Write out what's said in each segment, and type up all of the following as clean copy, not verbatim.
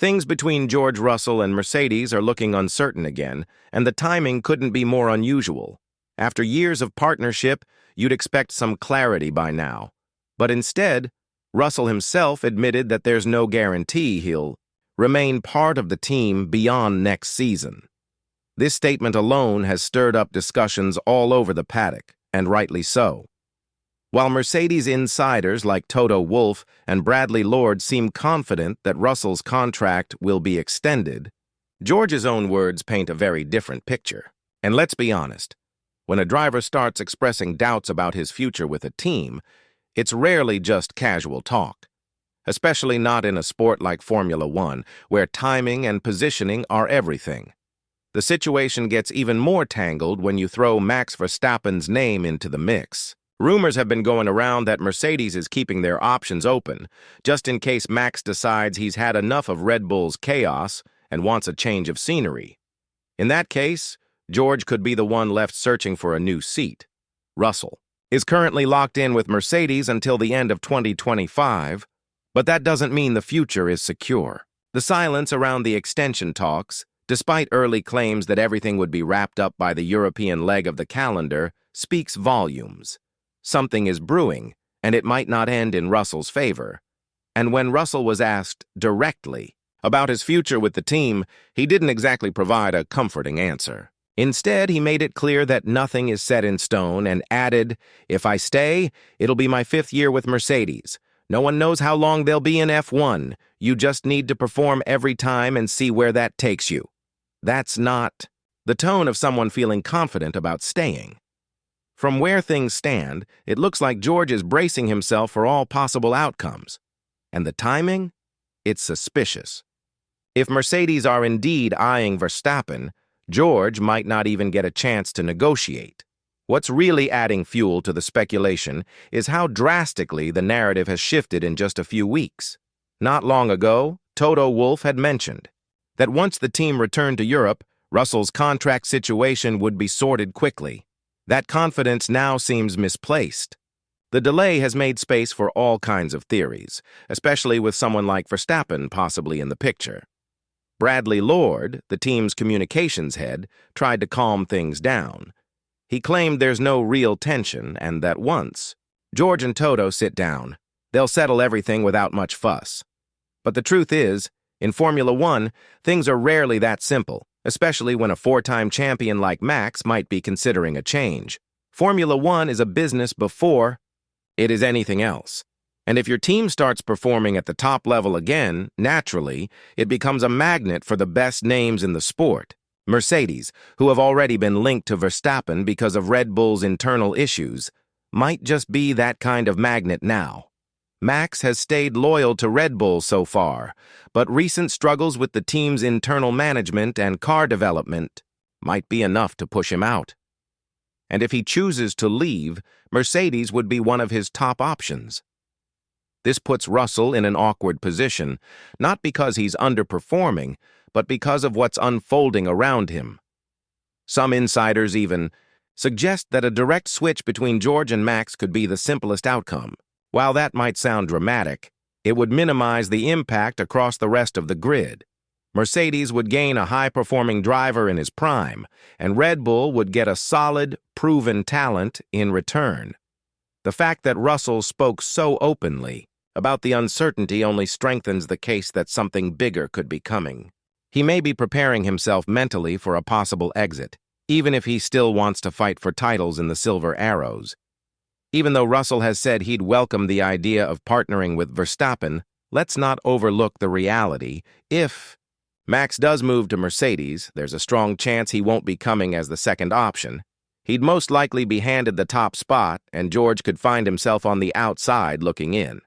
Things between George Russell and Mercedes are looking uncertain again, and the timing couldn't be more unusual. After years of partnership, you'd expect some clarity by now. But instead, Russell himself admitted that there's no guarantee he'll remain part of the team beyond next season. This statement alone has stirred up discussions all over the paddock, and rightly so. While Mercedes insiders like Toto Wolff and Bradley Lord seem confident that Russell's contract will be extended, George's own words paint a very different picture. And let's be honest, when a driver starts expressing doubts about his future with a team, it's rarely just casual talk. Especially not in a sport like Formula One, where timing and positioning are everything. The situation gets even more tangled when you throw Max Verstappen's name into the mix. Rumors have been going around that Mercedes is keeping their options open, just in case Max decides he's had enough of Red Bull's chaos and wants a change of scenery. In that case, George could be the one left searching for a new seat. Russell is currently locked in with Mercedes until the end of 2025, but that doesn't mean the future is secure. The silence around the extension talks, despite early claims that everything would be wrapped up by the European leg of the calendar, speaks volumes. Something is brewing, and it might not end in Russell's favor. And when Russell was asked directly about his future with the team, he didn't exactly provide a comforting answer. Instead, he made it clear that nothing is set in stone and added, "If I stay, it'll be my 5th year with Mercedes. No one knows how long they'll be in F1. You just need to perform every time and see where that takes you." That's not the tone of someone feeling confident about staying. From where things stand, it looks like George is bracing himself for all possible outcomes. And the timing? It's suspicious. If Mercedes are indeed eyeing Verstappen, George might not even get a chance to negotiate. What's really adding fuel to the speculation is how drastically the narrative has shifted in just a few weeks. Not long ago, Toto Wolff had mentioned that once the team returned to Europe, Russell's contract situation would be sorted quickly. That confidence now seems misplaced. The delay has made space for all kinds of theories, especially with someone like Verstappen possibly in the picture. Bradley Lord, the team's communications head, tried to calm things down. He claimed there's no real tension and that once George and Toto sit down, they'll settle everything without much fuss. But the truth is, in Formula One, things are rarely that simple, especially when a 4-time champion like Max might be considering a change. Formula One is a business before it is anything else. And if your team starts performing at the top level again, naturally, it becomes a magnet for the best names in the sport. Mercedes, who have already been linked to Verstappen because of Red Bull's internal issues, might just be that kind of magnet now. Max has stayed loyal to Red Bull so far, but recent struggles with the team's internal management and car development might be enough to push him out. And if he chooses to leave, Mercedes would be one of his top options. This puts Russell in an awkward position, not because he's underperforming, but because of what's unfolding around him. Some insiders even suggest that a direct switch between George and Max could be the simplest outcome. While that might sound dramatic, it would minimize the impact across the rest of the grid. Mercedes would gain a high-performing driver in his prime, and Red Bull would get a solid, proven talent in return. The fact that Russell spoke so openly about the uncertainty only strengthens the case that something bigger could be coming. He may be preparing himself mentally for a possible exit, even if he still wants to fight for titles in the Silver Arrows. Even though Russell has said he'd welcome the idea of partnering with Verstappen, let's not overlook the reality. If Max does move to Mercedes, there's a strong chance he won't be coming as the second option. He'd most likely be handed the top spot, and George could find himself on the outside looking in.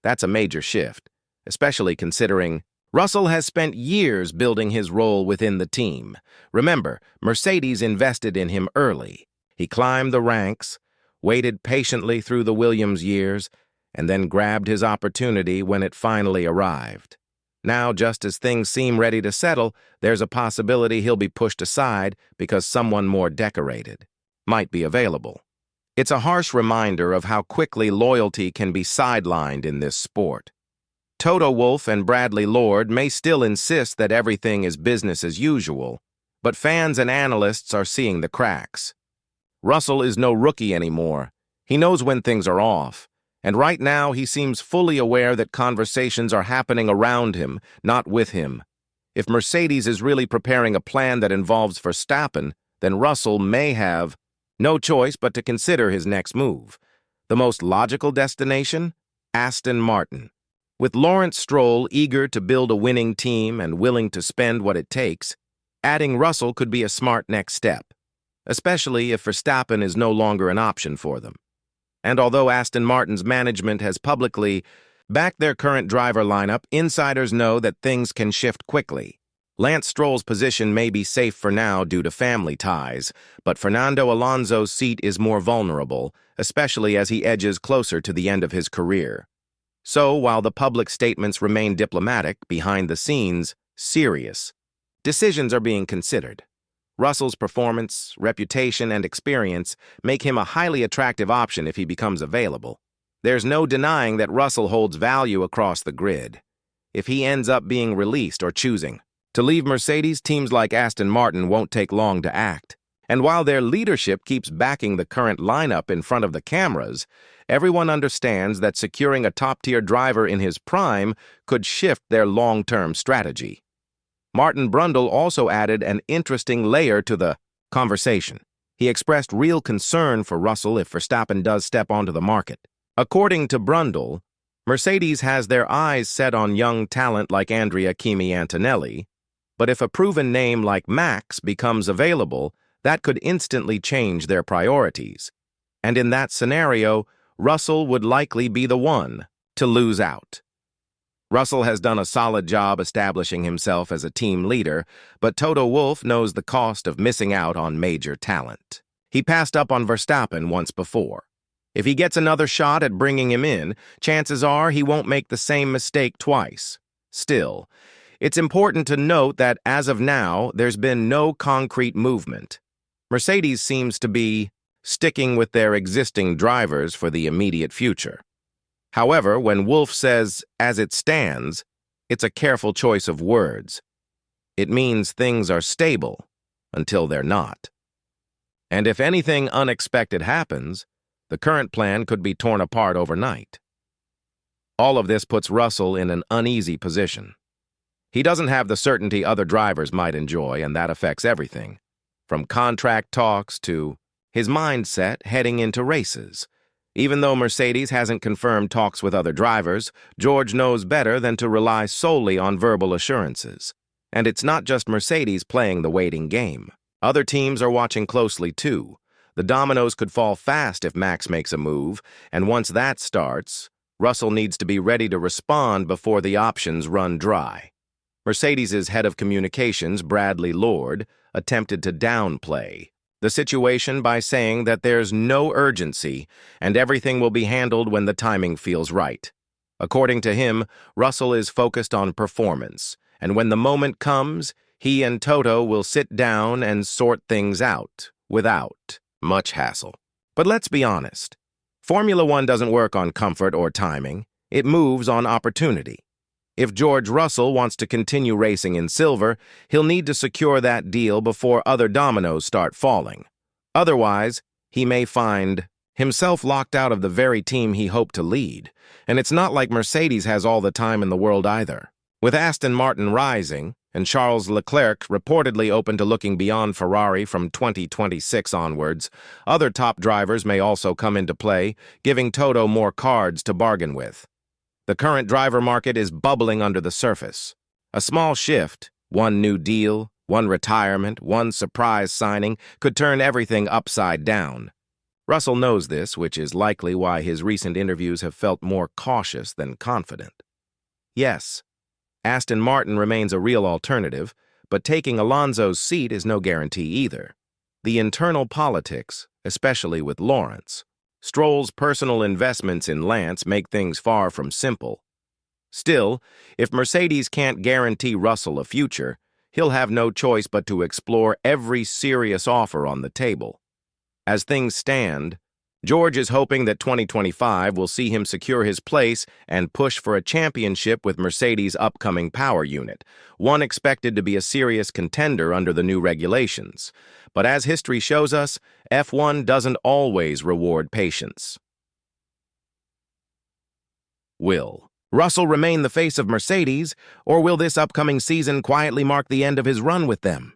That's a major shift, especially considering Russell has spent years building his role within the team. Remember, Mercedes invested in him early. He climbed the ranks, waited patiently through the Williams years, and then grabbed his opportunity when it finally arrived. Now, just as things seem ready to settle, there's a possibility he'll be pushed aside because someone more decorated might be available. It's a harsh reminder of how quickly loyalty can be sidelined in this sport. Toto Wolff and Bradley Lord may still insist that everything is business as usual, but fans and analysts are seeing the cracks. Russell is no rookie anymore. He knows when things are off, and right now he seems fully aware that conversations are happening around him, not with him. If Mercedes is really preparing a plan that involves Verstappen, then Russell may have no choice but to consider his next move. The most logical destination? Aston Martin. With Lawrence Stroll eager to build a winning team and willing to spend what it takes, adding Russell could be a smart next step, especially if Verstappen is no longer an option for them. And although Aston Martin's management has publicly backed their current driver lineup, insiders know that things can shift quickly. Lance Stroll's position may be safe for now due to family ties, but Fernando Alonso's seat is more vulnerable, especially as he edges closer to the end of his career. So, while the public statements remain diplomatic, behind the scenes, serious decisions are being considered. Russell's performance, reputation, and experience make him a highly attractive option if he becomes available. There's no denying that Russell holds value across the grid. If he ends up being released or choosing to leave Mercedes, teams like Aston Martin won't take long to act. And while their leadership keeps backing the current lineup in front of the cameras, everyone understands that securing a top-tier driver in his prime could shift their long-term strategy. Martin Brundle also added an interesting layer to the conversation. He expressed real concern for Russell if Verstappen does step onto the market. According to Brundle, Mercedes has their eyes set on young talent like Andrea Kimi Antonelli, but if a proven name like Max becomes available, that could instantly change their priorities. And in that scenario, Russell would likely be the one to lose out. Russell has done a solid job establishing himself as a team leader, but Toto Wolff knows the cost of missing out on major talent. He passed up on Verstappen once before. If he gets another shot at bringing him in, chances are he won't make the same mistake twice. Still, it's important to note that as of now, there's been no concrete movement. Mercedes seems to be sticking with their existing drivers for the immediate future. However, when Wolff says, "as it stands," it's a careful choice of words. It means things are stable until they're not. And if anything unexpected happens, the current plan could be torn apart overnight. All of this puts Russell in an uneasy position. He doesn't have the certainty other drivers might enjoy, and that affects everything, from contract talks to his mindset heading into races. Even though Mercedes hasn't confirmed talks with other drivers, George knows better than to rely solely on verbal assurances. And it's not just Mercedes playing the waiting game. Other teams are watching closely too. The dominoes could fall fast if Max makes a move, and once that starts, Russell needs to be ready to respond before the options run dry. Mercedes' head of communications, Bradley Lord, attempted to downplay the situation by saying that there's no urgency and everything will be handled when the timing feels right. According to him, Russell is focused on performance, and when the moment comes, he and Toto will sit down and sort things out without much hassle. But let's be honest. Formula One doesn't work on comfort or timing. It moves on opportunity. If George Russell wants to continue racing in silver, he'll need to secure that deal before other dominoes start falling. Otherwise, he may find himself locked out of the very team he hoped to lead. And it's not like Mercedes has all the time in the world either. With Aston Martin rising, and Charles Leclerc reportedly open to looking beyond Ferrari from 2026 onwards, other top drivers may also come into play, giving Toto more cards to bargain with. The current driver market is bubbling under the surface. A small shift, one new deal, one retirement, one surprise signing, could turn everything upside down. Russell knows this, which is likely why his recent interviews have felt more cautious than confident. Yes, Aston Martin remains a real alternative, but taking Alonso's seat is no guarantee either. The internal politics, especially with Lawrence, Stroll's personal investments in Lance make things far from simple. Still, if Mercedes can't guarantee Russell a future, he'll have no choice but to explore every serious offer on the table. As things stand, George is hoping that 2025 will see him secure his place and push for a championship with Mercedes' upcoming power unit, one expected to be a serious contender under the new regulations. But as history shows us, F1 doesn't always reward patience. Will Russell remain the face of Mercedes, or will this upcoming season quietly mark the end of his run with them?